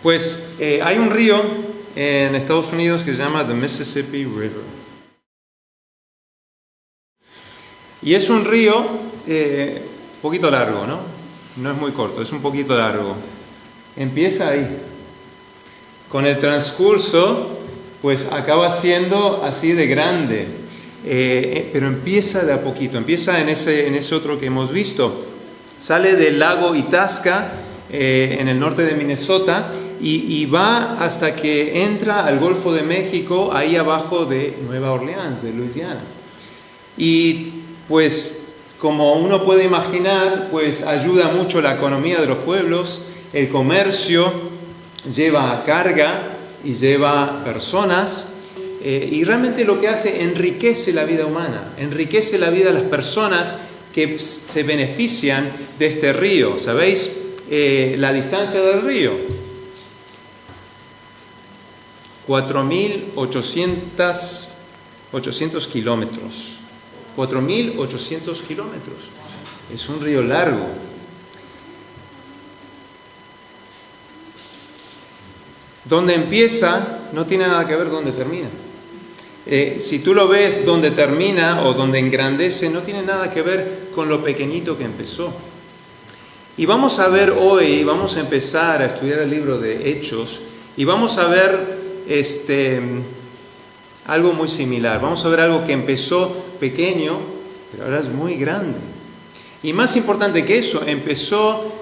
Pues hay un río en Estados Unidos que se llama the Mississippi River. Y es un río un poquito largo, ¿no? No es muy corto, es un poquito largo. Empieza ahí. Con el transcurso, pues acaba siendo así de grande. Pero empieza de a poquito, empieza en ese otro que hemos visto. Sale del lago Itasca, en el norte de Minnesota, y va hasta que entra al Golfo de México, ahí abajo de Nueva Orleans, de Luisiana. Y pues, como uno puede imaginar, pues ayuda mucho la economía de los pueblos, el comercio, lleva carga y lleva personas, y realmente lo que hace, enriquece la vida humana, enriquece la vida de las personas que se benefician de este río. ¿Sabéis la distancia del río? 4.800 kilómetros. 4.800 kilómetros. Es un río largo. Donde empieza no tiene nada que ver donde termina. Si tú lo ves donde termina o donde engrandece, no tiene nada que ver con lo pequeñito que empezó. Y vamos a ver hoy, vamos a empezar a estudiar el libro de Hechos y vamos a ver algo muy similar. Vamos a ver algo que empezó pequeño, pero ahora es muy grande. Y más importante que eso, empezó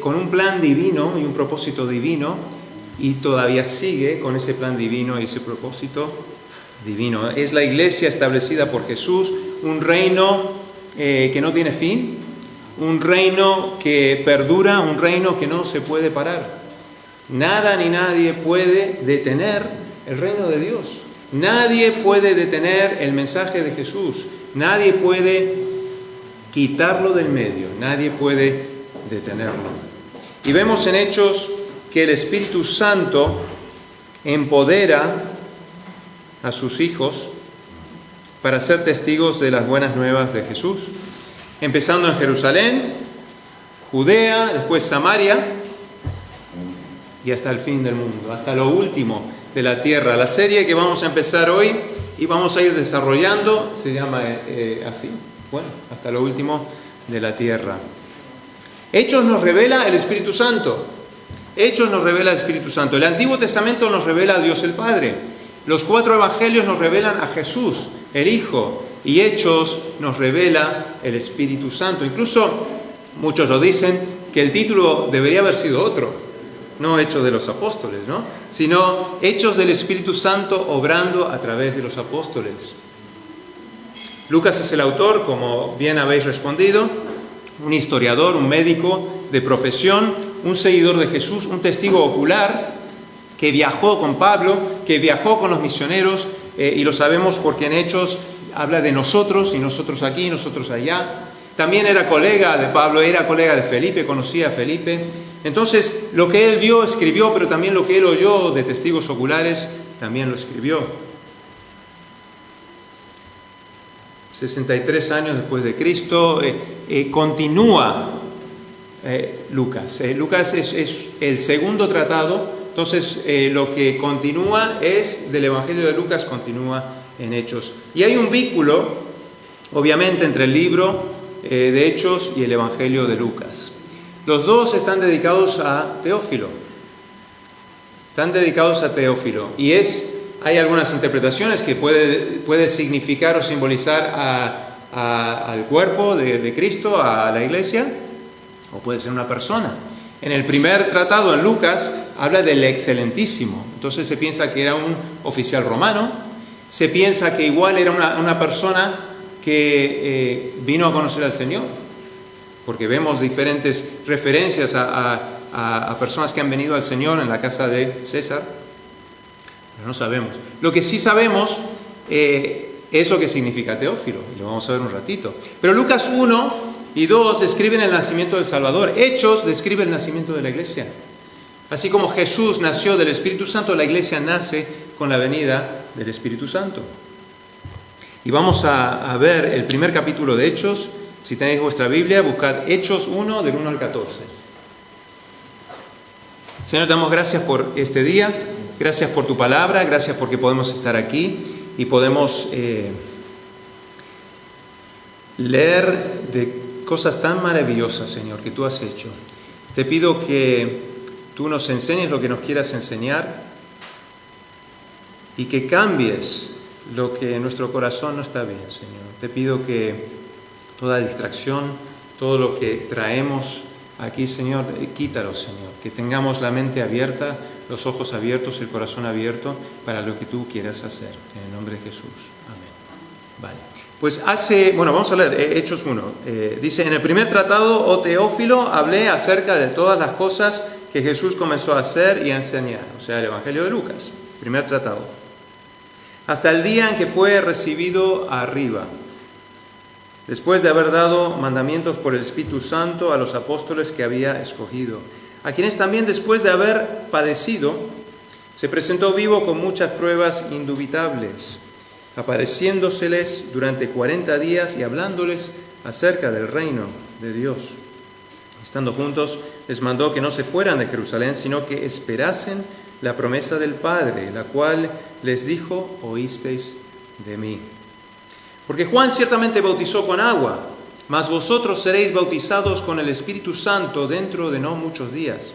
con un plan divino y un propósito divino, y todavía sigue con ese plan divino y ese propósito divino. Es la iglesia establecida por Jesús, un reino que no tiene fin, un reino que perdura, un reino que no se puede parar. Nada ni nadie puede detener el reino de Dios. Nadie puede detener el mensaje de Jesús. Nadie puede quitarlo del medio. Nadie puede detenerlo. Y vemos en Hechos que el Espíritu Santo empodera a sus hijos para ser testigos de las buenas nuevas de Jesús. Empezando en Jerusalén, Judea, después Samaria y hasta el fin del mundo, hasta lo último de la tierra. La serie que vamos a empezar hoy y vamos a ir desarrollando se llama así, bueno, hasta lo último de la tierra. Hechos nos revela el Espíritu Santo. Hechos nos revela el Espíritu Santo. El Antiguo Testamento nos revela a Dios el Padre. Los 4 evangelios nos revelan a Jesús, el Hijo. Y Hechos nos revela el Espíritu Santo. Incluso muchos lo dicen que el título debería haber sido otro. No Hechos de los Apóstoles, ¿no? Sino Hechos del Espíritu Santo obrando a través de los apóstoles. Lucas es el autor, como bien habéis respondido, un historiador, un médico de profesión, un seguidor de Jesús, un testigo ocular que viajó con Pablo, que viajó con los misioneros, y lo sabemos porque en Hechos habla de nosotros, y nosotros aquí, nosotros allá. También era colega de Pablo, era colega de Felipe, conocía a Felipe. Entonces, lo que él vio, escribió, pero también lo que él oyó de testigos oculares, también lo escribió. 63 años después de Cristo, continúa Lucas. Lucas es el segundo tratado, entonces lo que continúa es del Evangelio de Lucas, continúa en Hechos. Y hay un vínculo, obviamente, entre el libro de Hechos y el Evangelio de Lucas. Los dos están dedicados a Teófilo. Están dedicados a Teófilo. Y hay algunas interpretaciones que puede significar o simbolizar al cuerpo de Cristo, a la iglesia, o puede ser una persona. En el primer tratado, en Lucas, habla del excelentísimo. Entonces se piensa que era un oficial romano. Se piensa que igual era una persona que vino a conocer al Señor, porque vemos diferentes referencias a personas que han venido al Señor en la casa de César, pero no sabemos. Lo que sí sabemos es lo que significa Teófilo, y lo vamos a ver un ratito. Pero Lucas 1 y 2 describen el nacimiento del Salvador. Hechos describe el nacimiento de la iglesia. Así como Jesús nació del Espíritu Santo, la iglesia nace con la venida del Espíritu Santo. Y vamos a ver el primer capítulo de Hechos. Si tenéis vuestra Biblia, buscad Hechos 1, del 1 al 14. Señor, te damos gracias por este día, gracias por tu palabra, gracias porque podemos estar aquí y podemos leer de cosas tan maravillosas, Señor, que tú has hecho. Te pido que tú nos enseñes lo que nos quieras enseñar y que cambies lo que en nuestro corazón no está bien, Señor. Te pido que toda distracción, todo lo que traemos aquí, Señor, quítalo, Señor. Que tengamos la mente abierta, los ojos abiertos, el corazón abierto para lo que tú quieras hacer. En el nombre de Jesús. Amén. Vale. Pues vamos a leer Hechos 1. Dice, en el primer tratado, oh Teófilo, hablé acerca de todas las cosas que Jesús comenzó a hacer y a enseñar. O sea, el Evangelio de Lucas, primer tratado. Hasta el día en que fue recibido arriba, después de haber dado mandamientos por el Espíritu Santo a los apóstoles que había escogido, a quienes también después de haber padecido, se presentó vivo con muchas pruebas indubitables, apareciéndoseles durante 40 días y hablándoles acerca del reino de Dios. Estando juntos, les mandó que no se fueran de Jerusalén, sino que esperasen la promesa del Padre, la cual les dijo, oísteis de mí. Porque Juan ciertamente bautizó con agua, mas vosotros seréis bautizados con el Espíritu Santo dentro de no muchos días.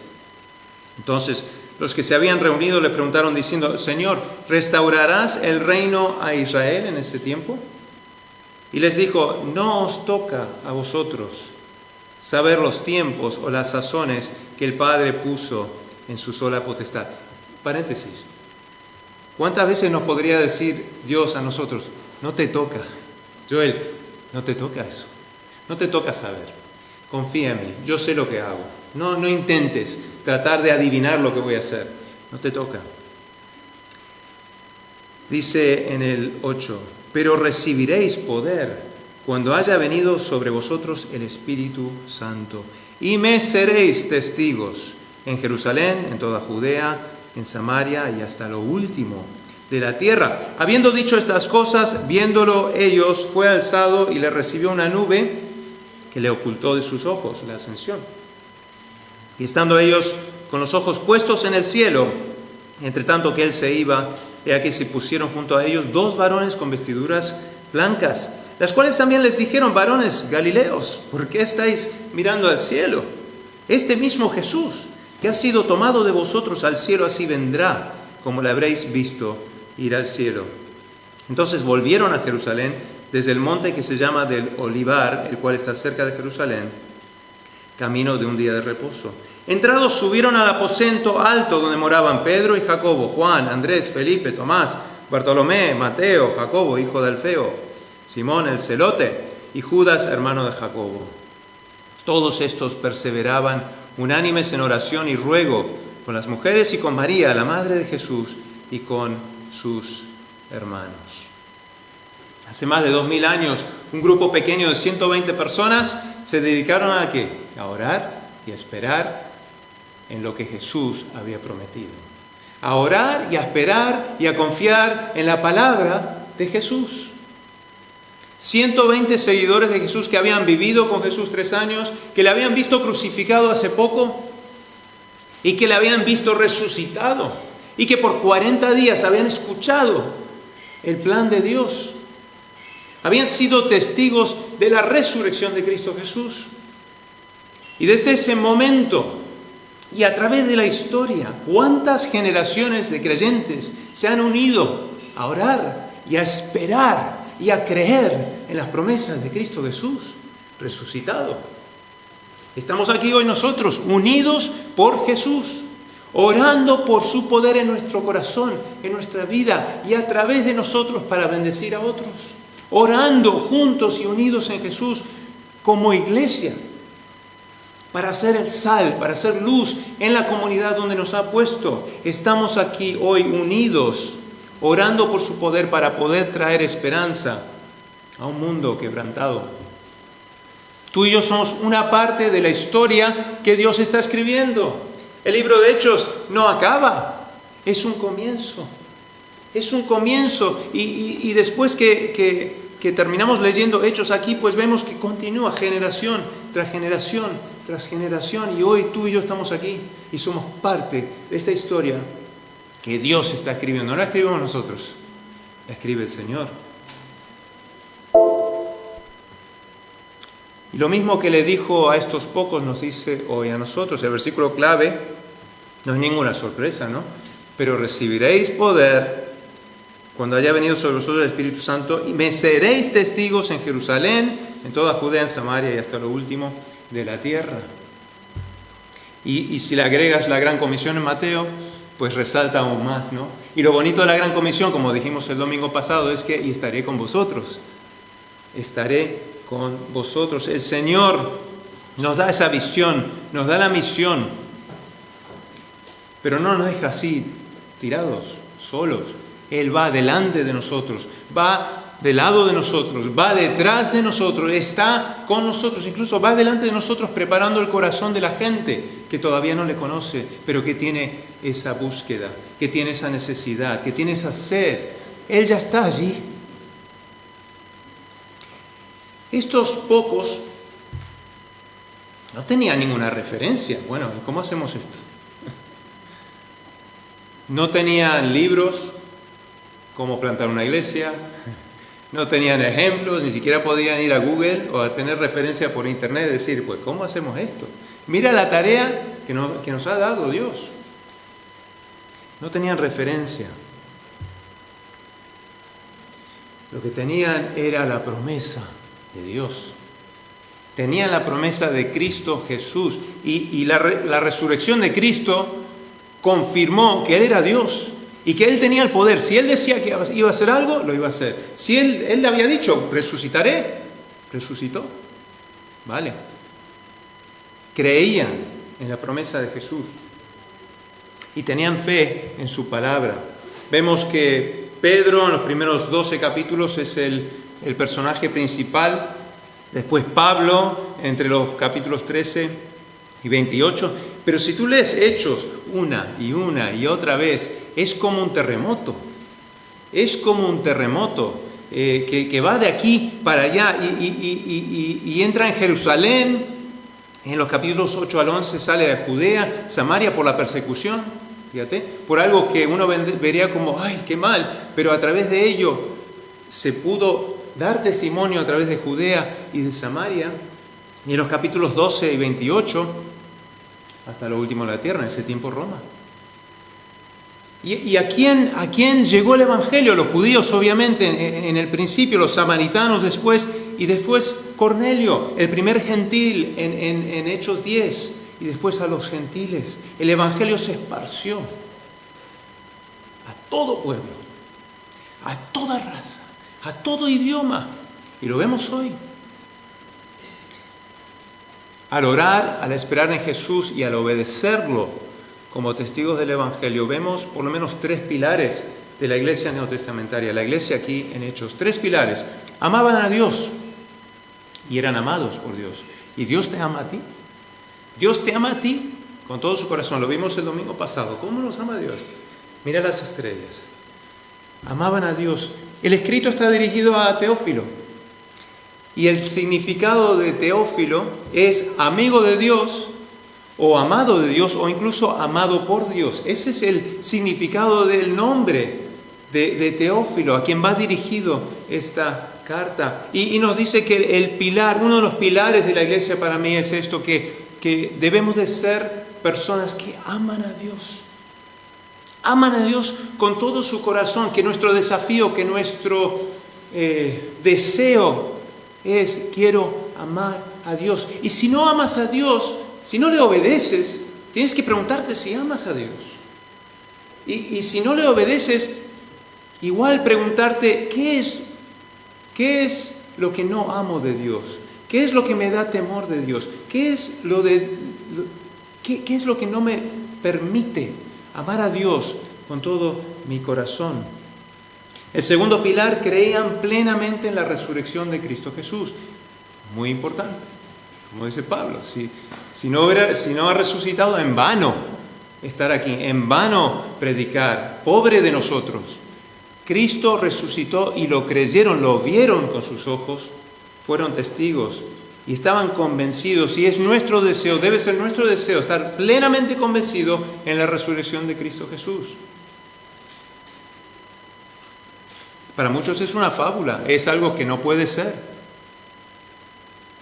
Entonces, los que se habían reunido le preguntaron diciendo, Señor, ¿restaurarás el reino a Israel en este tiempo? Y les dijo, no os toca a vosotros saber los tiempos o las sazones que el Padre puso en su sola potestad. Paréntesis. ¿Cuántas veces nos podría decir Dios a nosotros, no te toca, Joel, no te toca eso, no te toca saber, confía en mí, yo sé lo que hago, no intentes tratar de adivinar lo que voy a hacer, no te toca. Dice en el 8, pero recibiréis poder cuando haya venido sobre vosotros el Espíritu Santo, y me seréis testigos en Jerusalén, en toda Judea, en Samaria y hasta lo último de la tierra. Habiendo dicho estas cosas, viéndolo ellos, fue alzado y le recibió una nube que le ocultó de sus ojos la ascensión. Y estando ellos con los ojos puestos en el cielo, entre tanto que él se iba, he aquí se pusieron junto a ellos 2 varones con vestiduras blancas, las cuales también les dijeron, varones Galileos, ¿por qué estáis mirando al cielo? Este mismo Jesús, que ha sido tomado de vosotros al cielo, así vendrá, como le habréis visto ir al cielo. Entonces volvieron a Jerusalén desde el monte que se llama del Olivar, el cual está cerca de Jerusalén, camino de un día de reposo. Entrados subieron al aposento alto donde moraban Pedro y Jacobo, Juan, Andrés, Felipe, Tomás, Bartolomé, Mateo, Jacobo, hijo de Alfeo, Simón el celote y Judas, hermano de Jacobo. Todos estos perseveraban unánimes en oración y ruego con las mujeres y con María, la madre de Jesús, y con sus hermanos. Hace más de 2000 años, un grupo pequeño de 120 personas se dedicaron ¿a qué? A orar y a esperar en lo que Jesús había prometido. A orar y a esperar y a confiar en la palabra de Jesús. 120 seguidores de Jesús que habían vivido con Jesús 3 años, que le habían visto crucificado hace poco y que le habían visto resucitado y que por 40 días habían escuchado el plan de Dios. Habían sido testigos de la resurrección de Cristo Jesús. Y desde ese momento y a través de la historia, ¿cuántas generaciones de creyentes se han unido a orar y a esperar y a creer en las promesas de Cristo Jesús resucitado? Estamos aquí hoy nosotros, unidos por Jesús, orando por su poder en nuestro corazón, en nuestra vida y a través de nosotros para bendecir a otros. Orando juntos y unidos en Jesús como iglesia, para hacer el sal, para hacer luz en la comunidad donde nos ha puesto. Estamos aquí hoy unidos, orando por su poder para poder traer esperanza a un mundo quebrantado. Tú y yo somos una parte de la historia que Dios está escribiendo. El libro de Hechos no acaba, es un comienzo. Es un comienzo y después que terminamos leyendo Hechos aquí, pues vemos que continúa generación tras generación tras generación, y hoy tú y yo estamos aquí y somos parte de esta historia que Dios está escribiendo. No la escribimos nosotros, la escribe el Señor. Y lo mismo que le dijo a estos pocos nos dice hoy a nosotros. El versículo clave no es ninguna sorpresa, ¿no? Pero recibiréis poder cuando haya venido sobre vosotros el Espíritu Santo, y me seréis testigos en Jerusalén, en toda Judea, en Samaria y hasta lo último de la tierra. Y si le agregas la Gran Comisión en Mateo, pues resalta aún más, ¿no? Y lo bonito de la Gran Comisión, como dijimos el domingo pasado, es que y estaré con vosotros. Estaré con vosotros. El Señor nos da esa visión, nos da la misión, pero no nos deja así, tirados, solos. Él va delante de nosotros, va del lado de nosotros, va detrás de nosotros, está con nosotros, incluso va delante de nosotros preparando el corazón de la gente que todavía no le conoce, pero que tiene esa búsqueda, que tiene esa necesidad, que tiene esa sed. Él ya está allí. Estos pocos no tenían ninguna referencia. Bueno, ¿cómo hacemos esto? No tenían libros, cómo plantar una iglesia, no tenían ejemplos, ni siquiera podían ir a Google o a tener referencia por internet y decir, pues, ¿cómo hacemos esto? Mira la tarea que nos ha dado Dios. No tenían referencia. Lo que tenían era la promesa de Dios. Tenían la promesa de Cristo Jesús y la resurrección de Cristo confirmó que Él era Dios y que Él tenía el poder. Si Él decía que iba a hacer algo, lo iba a hacer. Si Él le había dicho, resucitaré, resucitó. Vale. Creían en la promesa de Jesús y tenían fe en su palabra. Vemos que Pedro en los primeros 12 capítulos es el personaje principal. Después Pablo entre los capítulos 13 y 28. Pero si tú lees Hechos una y otra vez, es como un terremoto. Es como un terremoto que va de aquí para allá y entra en Jerusalén. En los capítulos 8 al 11 sale de Judea, Samaria por la persecución, fíjate, por algo que uno vería como, ¡ay, qué mal! Pero a través de ello se pudo dar testimonio a través de Judea y de Samaria. Y en los capítulos 12 y 28, hasta lo último de la tierra, en ese tiempo Roma. ¿Y a quién llegó el Evangelio? Los judíos, obviamente, en el principio, los samaritanos después, y después Cornelio, el primer gentil en Hechos 10, y después a los gentiles. El Evangelio se esparció a todo pueblo, a toda raza, a todo idioma, y lo vemos hoy. Al orar, al esperar en Jesús y al obedecerlo como testigos del Evangelio, vemos por lo menos 3 pilares de la iglesia neotestamentaria, la iglesia aquí en Hechos. 3 pilares. Amaban a Dios y eran amados por Dios. ¿Y Dios te ama a ti? Dios te ama a ti con todo su corazón. Lo vimos el domingo pasado. ¿Cómo nos ama Dios? Mira las estrellas. Amaban a Dios. El escrito está dirigido a Teófilo. Y el significado de Teófilo es amigo de Dios, o amado de Dios, o incluso amado por Dios. Ese es el significado del nombre de Teófilo, a quien va dirigido esta carta. Y nos dice que el pilar, uno de los pilares de la iglesia para mí es esto, que debemos de ser personas que aman a Dios. Aman a Dios con todo su corazón, que nuestro desafío, que nuestro deseo es, quiero amar a Dios. Y si no amas a Dios, si no le obedeces, tienes que preguntarte si amas a Dios. Y si no le obedeces, igual preguntarte, ¿qué es lo que no amo de Dios? ¿Qué es lo que me da temor de Dios? ¿Qué es lo que no me permite amar a Dios con todo mi corazón? El segundo pilar, creían plenamente en la resurrección de Cristo Jesús. Muy importante. Como dice Pablo, si no ha resucitado, en vano estar aquí, en vano predicar. Pobre de nosotros. Cristo resucitó y lo creyeron, lo vieron con sus ojos, fueron testigos Y estaban convencidos, y es nuestro deseo, debe ser nuestro deseo, estar plenamente convencido en la resurrección de Cristo Jesús. Para muchos es una fábula, es algo que no puede ser,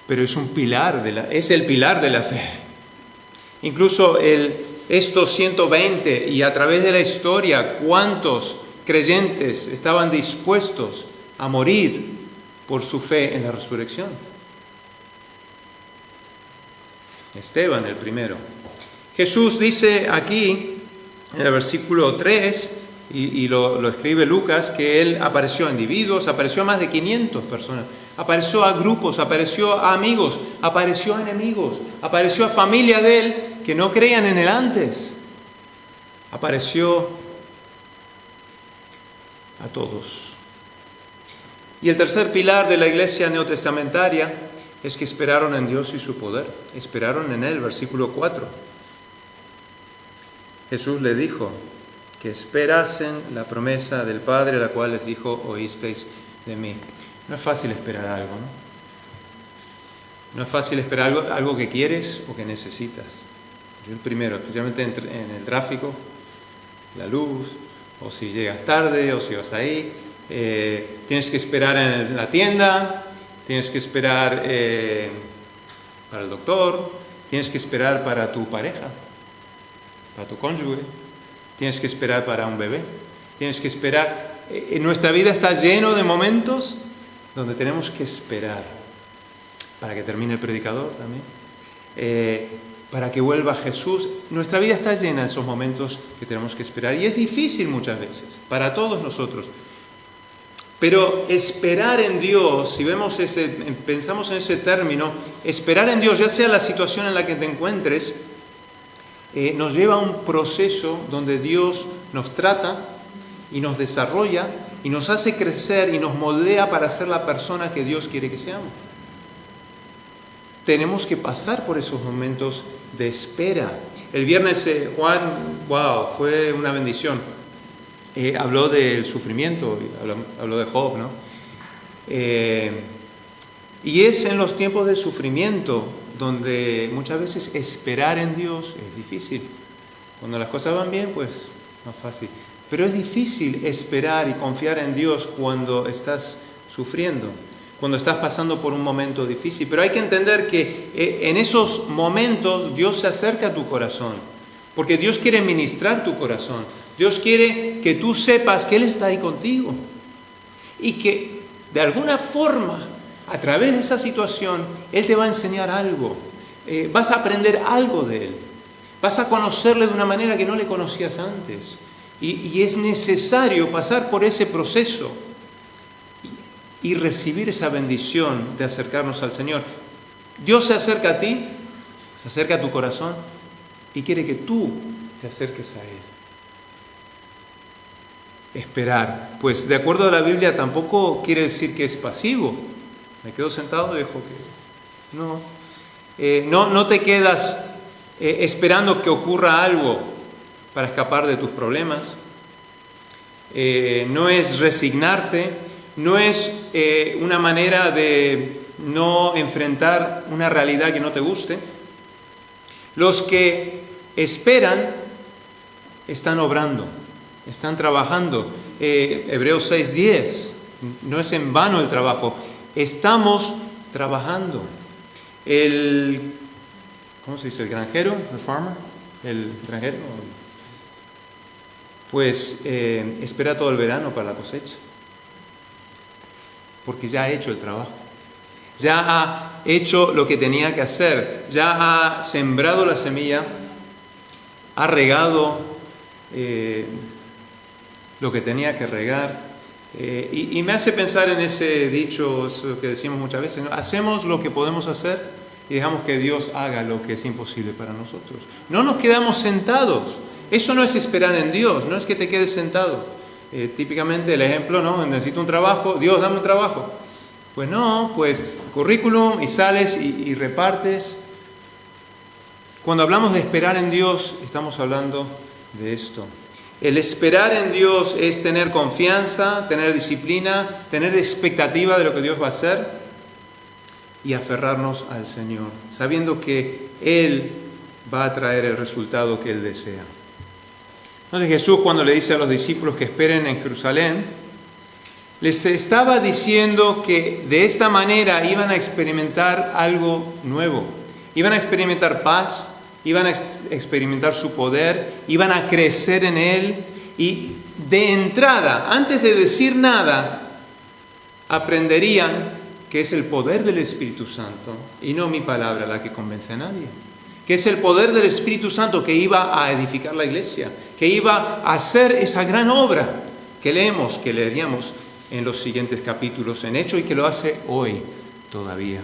pero es un pilar es el pilar de la fe. Incluso estos 120 y a través de la historia, ¿cuántos creyentes estaban dispuestos a morir por su fe en la resurrección? Esteban el primero. Jesús dice aquí, en el versículo 3, y lo escribe Lucas, que Él apareció a individuos, apareció a más de 500 personas, apareció a grupos, apareció a amigos, apareció a enemigos, apareció a familia de Él que no creían en Él antes, apareció a todos. Y el tercer pilar de la iglesia neotestamentaria es que esperaron en Dios y su poder. Esperaron en Él, versículo 4. Jesús le dijo que esperasen la promesa del Padre, la cual les dijo, oísteis de mí. No es fácil esperar algo, ¿no? No es fácil esperar algo que quieres o que necesitas. Yo el primero, especialmente en el tráfico, la luz, o si llegas tarde, o si vas ahí. Tienes que esperar en la tienda, tienes que esperar para el doctor, tienes que esperar para tu pareja, para tu cónyuge, tienes que esperar para un bebé, tienes que esperar. Nuestra vida está lleno de momentos donde tenemos que esperar para que termine el predicador también, para que vuelva Jesús. Nuestra vida está llena de esos momentos que tenemos que esperar y es difícil muchas veces para todos nosotros. Pero esperar en Dios, si pensamos en ese término, esperar en Dios, ya sea la situación en la que te encuentres, nos lleva a un proceso donde Dios nos trata y nos desarrolla y nos hace crecer y nos moldea para ser la persona que Dios quiere que seamos. Tenemos que pasar por esos momentos de espera. El viernes Juan, fue una bendición. Habló del sufrimiento, habló de Job, ¿no? Y es en los tiempos de sufrimiento donde muchas veces esperar en Dios es difícil. Cuando las cosas van bien, pues más fácil. Pero es difícil esperar y confiar en Dios cuando estás sufriendo, cuando estás pasando por un momento difícil. Pero hay que entender que en esos momentos Dios se acerca a tu corazón, porque Dios quiere ministrar tu corazón. Dios quiere que tú sepas que Él está ahí contigo y que de alguna forma, a través de esa situación, Él te va a enseñar algo. Vas a aprender algo de Él. Vas a conocerle de una manera que no le conocías antes. Y es necesario pasar por ese proceso y recibir esa bendición de acercarnos al Señor. Dios se acerca a ti, se acerca a tu corazón y quiere que tú te acerques a Él. Esperar, pues de acuerdo a la Biblia tampoco quiere decir que es pasivo. Me quedo sentado y dejo que... No te quedas esperando que ocurra algo para escapar de tus problemas. No es resignarte, no es una manera de no enfrentar una realidad que no te guste. Los que esperan están obrando, están trabajando. Hebreos 6:10, no es en vano el trabajo, estamos trabajando. ¿Cómo se dice? ¿El granjero? ¿El farmer? ¿El granjero? Pues espera todo el verano para la cosecha, porque ya ha hecho el trabajo, ya ha hecho lo que tenía que hacer, ya ha sembrado la semilla, ha regado lo que tenía que regar. Y me hace pensar en ese dicho, eso que decimos muchas veces, ¿no? Hacemos lo que podemos hacer y dejamos que Dios haga lo que es imposible para nosotros. No nos quedamos sentados. Eso no es esperar en Dios, no es que te quedes sentado. Típicamente el ejemplo, ¿no? Necesito un trabajo, Dios, dame un trabajo. Pues no, pues currículum y sales y repartes. Cuando hablamos de esperar en Dios, estamos hablando de esto. El esperar en Dios es tener confianza, tener disciplina, tener expectativa de lo que Dios va a hacer. y aferrarnos al Señor, sabiendo que Él va a traer el resultado que Él desea. Entonces Jesús, cuando le dice a los discípulos que esperen en Jerusalén, les estaba diciendo que de esta manera iban a experimentar algo nuevo. Iban a experimentar paz, iban a experimentar su poder, iban a crecer en Él y de entrada, antes de decir nada, aprenderían que es el poder del Espíritu Santo y no mi palabra la que convence a nadie. Que es el poder del Espíritu Santo que iba a edificar la iglesia, que iba a hacer esa gran obra que leeríamos en los siguientes capítulos en Hechos y que lo hace hoy todavía.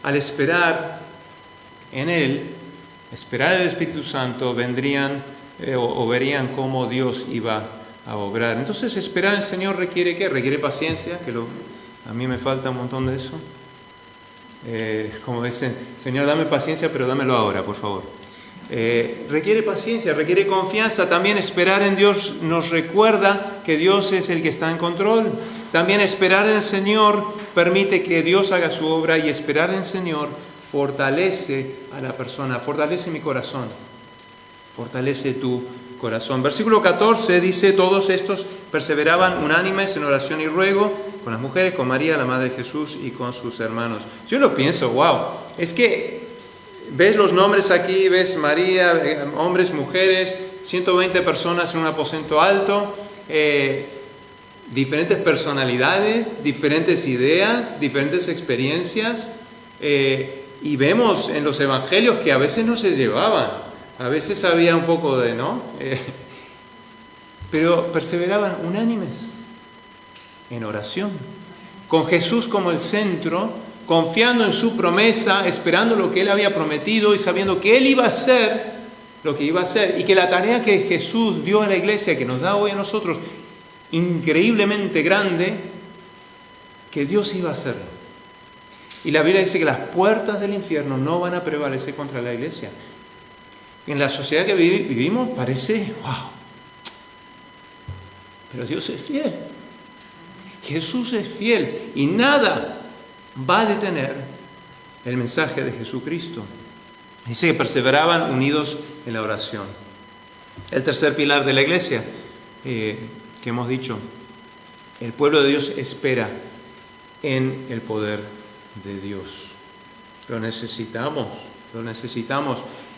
Al esperar en Él, esperar el Espíritu Santo, vendrían o verían cómo Dios iba a obrar. Entonces, esperar al Señor requiere ¿qué? Requiere paciencia, a mí me falta un montón de eso. Como dicen, Señor, dame paciencia, pero dámelo ahora, por favor. Requiere paciencia, requiere confianza. También esperar en Dios nos recuerda que Dios es el que está en control. También esperar en el Señor permite que Dios haga su obra, y esperar en el Señor fortalece a la persona, fortalece mi corazón, fortalece tu corazón. Versículo 14 dice: todos estos perseveraban unánimes en oración y ruego con las mujeres, con María, la Madre de Jesús, y con sus hermanos. Yo lo pienso, wow, es que ves los nombres aquí, ves María, hombres, mujeres, 120 personas en un aposento alto, diferentes personalidades, diferentes ideas, diferentes experiencias, y vemos en los evangelios que a veces no se llevaban, a veces había un poco de, ¿no? Pero perseveraban unánimes en oración, con Jesús como el centro, confiando en su promesa, esperando lo que Él había prometido y sabiendo que Él iba a hacer lo que iba a hacer, y que la tarea que Jesús dio a la iglesia, que nos da hoy a nosotros, increíblemente grande, que Dios iba a hacerlo. Y la Biblia dice que las puertas del infierno no van a prevalecer contra la iglesia. En la sociedad que vivimos parece, wow, pero Dios es fiel. Jesús es fiel y nada va a detener el mensaje de Jesucristo. Dice que perseveraban unidos en la oración. El tercer pilar de la iglesia, que hemos dicho, el pueblo de Dios espera en el poder de Dios. Lo necesitamos.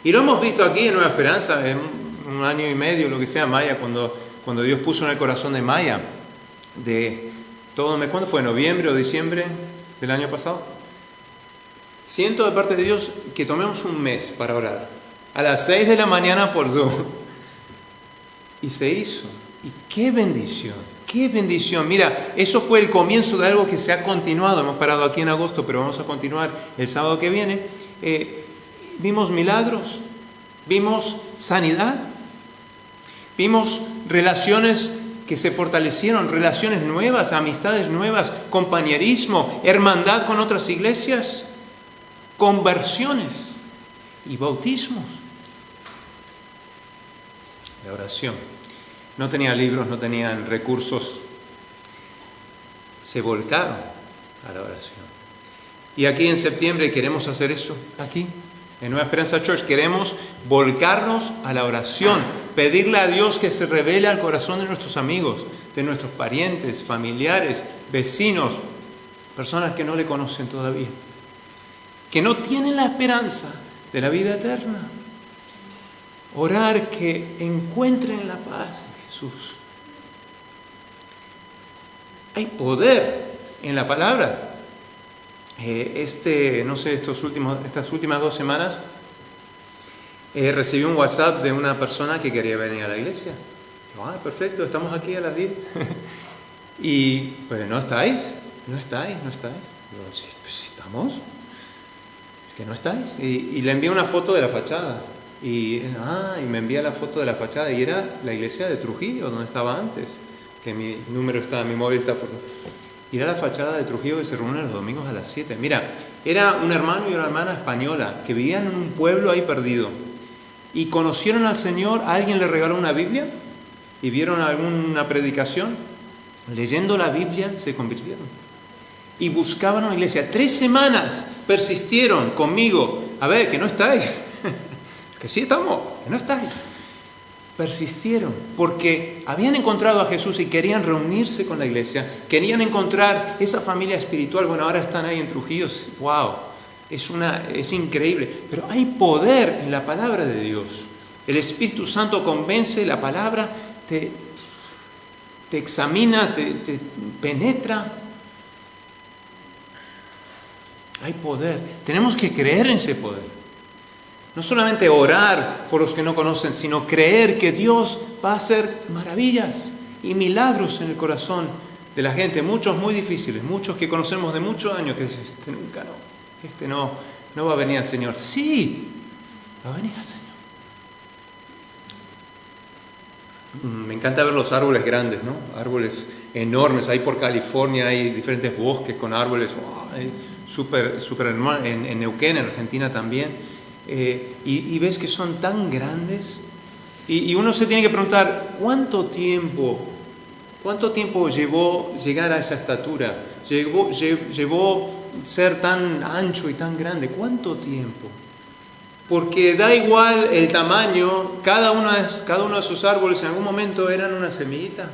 Y lo hemos visto aquí en Nueva Esperanza, en un año y medio, lo que sea, Maya, cuando Dios puso en el corazón de Maya, ¿cuándo fue? ¿Noviembre o diciembre del año pasado? Siento de parte de Dios que tomemos un mes para orar, a las 6 de la mañana por Zoom. Y se hizo. Y qué bendición, qué bendición. Mira, eso fue el comienzo de algo que se ha continuado. Hemos parado aquí en agosto, pero vamos a continuar el sábado que viene. Vimos milagros, vimos sanidad, vimos relaciones que se fortalecieron, relaciones nuevas, amistades nuevas, compañerismo, hermandad con otras iglesias, conversiones y bautismos. La oración. No tenían libros, no tenían recursos. Se volcaron a la oración. Y aquí en septiembre queremos hacer eso, aquí, en Nueva Esperanza Church. Queremos volcarnos a la oración, pedirle a Dios que se revele al corazón de nuestros amigos, de nuestros parientes, familiares, vecinos, personas que no le conocen todavía, que no tienen la esperanza de la vida eterna. Orar que encuentren la paz en Jesús. Hay poder en la palabra. Estas últimas 2 semanas recibí un WhatsApp de una persona que quería venir a la iglesia. Digo, perfecto, estamos aquí a las 10. Y pues no estáis. Digo, sí, pues estamos. Es que no estáis. Y le envié una foto de la fachada. Y me envía la foto de la fachada. Y era la iglesia de Trujillo, donde estaba antes. Que mi móvil está por... Y era la fachada de Trujillo, que se reúne los domingos a las 7. Mira, era un hermano y una hermana española que vivían en un pueblo ahí perdido. Y conocieron al Señor, alguien les regaló una Biblia y vieron alguna predicación. Leyendo la Biblia se convirtieron. y buscaban una iglesia. 3 semanas persistieron conmigo. A ver, que no estáis. Que sí estamos, que no estáis. Persistieron porque habían encontrado a Jesús y querían reunirse con la iglesia. Querían encontrar esa familia espiritual. Bueno, ahora están ahí en Trujillo. ¡Wow! Es increíble. Pero hay poder en la palabra de Dios. El Espíritu Santo convence, la palabra te examina, te penetra. Hay poder. Tenemos que creer en ese poder. No solamente orar por los que no conocen, sino creer que Dios va a hacer maravillas y milagros en el corazón de la gente. Muchos muy difíciles, muchos que conocemos de muchos años que dicen, este no va a venir al Señor. Sí, va a venir al Señor. Me encanta ver los árboles grandes, ¿no? Árboles enormes. Ahí por California hay diferentes bosques con árboles súper hermosos. En Neuquén, en Argentina también. Y ves que son tan grandes. Y uno se tiene que preguntar, ¿cuánto tiempo llevó llegar a esa estatura? Llevó ser tan ancho y tan grande. ¿Cuánto tiempo? Porque da igual el tamaño, cada uno de esos árboles en algún momento eran unas semillitas.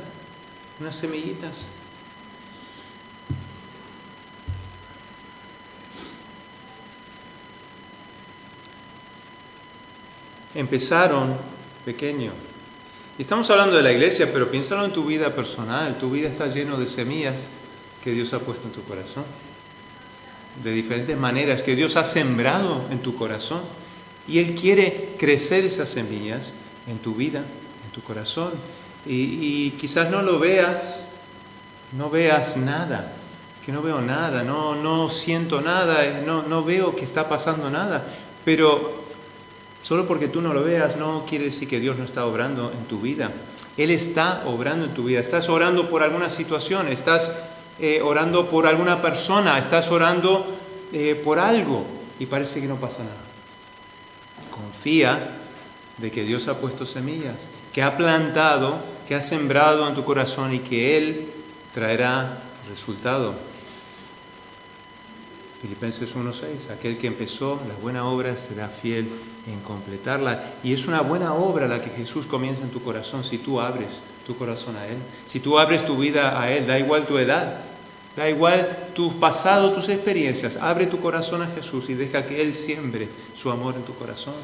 Empezaron pequeño. Y estamos hablando de la iglesia, pero piénsalo en tu vida personal. Tu vida está llena de semillas que Dios ha puesto en tu corazón. De diferentes maneras que Dios ha sembrado en tu corazón. Y Él quiere crecer esas semillas en tu vida, en tu corazón. Y quizás no lo veas, no veas nada. Es que no veo nada, no siento nada, no veo que está pasando nada. Pero solo porque tú no lo veas no quiere decir que Dios no está obrando en tu vida. Él está obrando en tu vida. Estás orando por alguna situación, estás orando por alguna persona, estás orando por algo y parece que no pasa nada. Confía de que Dios ha puesto semillas, que ha plantado, que ha sembrado en tu corazón y que Él traerá resultado. Filipenses 1:6, aquel que empezó la buena obra será fiel en completarla. Y es una buena obra la que Jesús comienza en tu corazón si tú abres tu corazón a Él. Si tú abres tu vida a Él, da igual tu edad, da igual tu pasado, tus experiencias. Abre tu corazón a Jesús y deja que Él siembre su amor en tu corazón.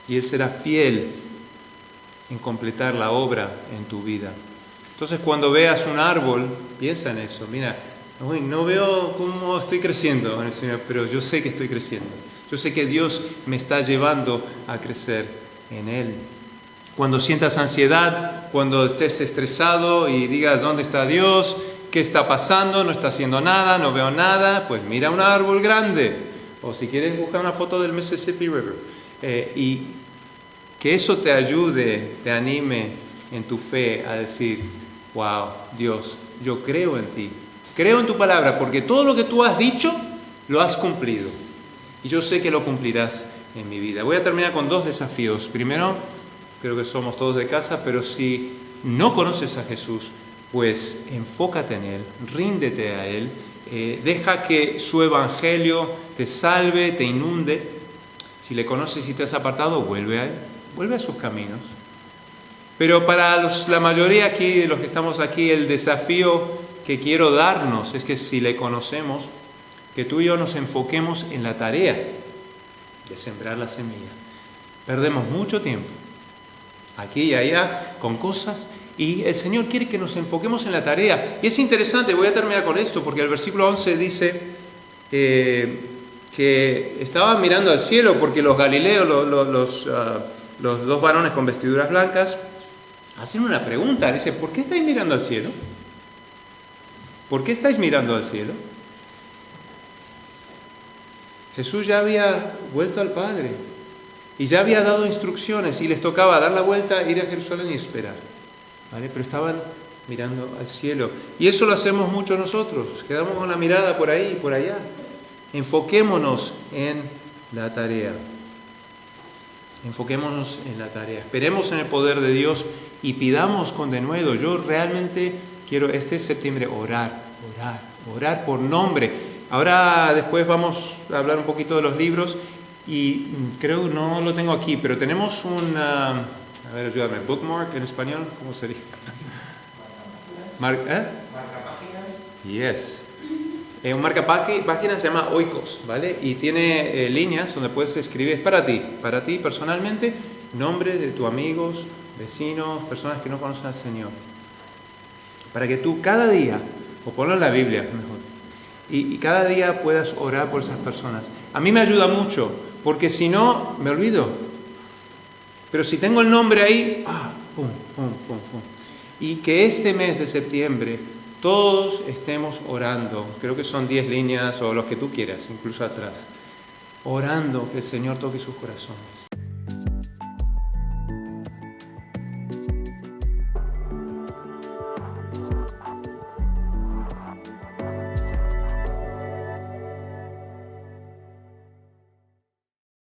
Y Él será fiel en completar la obra en tu vida. Entonces cuando veas un árbol, piensa en eso. Mira, no veo cómo estoy creciendo en el Señor, pero yo sé que estoy creciendo. Yo sé que Dios me está llevando a crecer en Él. Cuando sientas ansiedad, cuando estés estresado y digas, ¿dónde está Dios? ¿Qué está pasando? No está haciendo nada, no veo nada. Pues mira un árbol grande. O si quieres, busca una foto del Mississippi River. Y que eso te ayude, te anime en tu fe a decir, wow, Dios, yo creo en ti. Creo en tu palabra porque todo lo que tú has dicho, lo has cumplido. Y yo sé que lo cumplirás en mi vida. Voy a terminar con 2 desafíos. Primero, creo que somos todos de casa, pero si no conoces a Jesús, pues enfócate en Él, ríndete a Él, deja que su evangelio te salve, te inunde. Si le conoces y te has apartado, vuelve a Él, vuelve a sus caminos. Pero para la mayoría aquí, de los que estamos aquí, el desafío que quiero darnos es que si le conocemos, que tú y yo nos enfoquemos en la tarea de sembrar la semilla. Perdemos mucho tiempo aquí y allá con cosas y el Señor quiere que nos enfoquemos en la tarea. Y es interesante, voy a terminar con esto, porque el versículo 11 dice que estaban mirando al cielo porque los galileos, los 2 varones con vestiduras blancas, hacen una pregunta. Dice, ¿por qué estáis mirando al cielo? ¿Por qué estáis mirando al cielo? Jesús ya había vuelto al Padre y ya había dado instrucciones y les tocaba dar la vuelta, ir a Jerusalén y esperar, ¿vale? Pero estaban mirando al cielo y eso lo hacemos mucho nosotros, quedamos con la mirada por ahí y por allá. Enfoquémonos en la tarea. Enfoquémonos en la tarea. Esperemos en el poder de Dios y pidamos con denuedo. Yo realmente quiero este septiembre orar por nombre. Ahora después vamos a hablar un poquito de los libros y creo, no lo tengo aquí, pero tenemos a ver, ayúdame, bookmark en español, ¿cómo sería? Marcapáginas. Yes. Un marcapáginas se llama Oikos, ¿vale? Y tiene líneas donde puedes escribir, es para ti personalmente, nombres de tus amigos, vecinos, personas que no conocen al Señor. Para que tú cada día, o ponlo en la Biblia mejor, y cada día puedas orar por esas personas. A mí me ayuda mucho, porque si no, me olvido. Pero si tengo el nombre ahí, pum. Y que este mes de septiembre todos estemos orando, creo que son 10 líneas o los que tú quieras, incluso atrás, orando que el Señor toque sus corazones.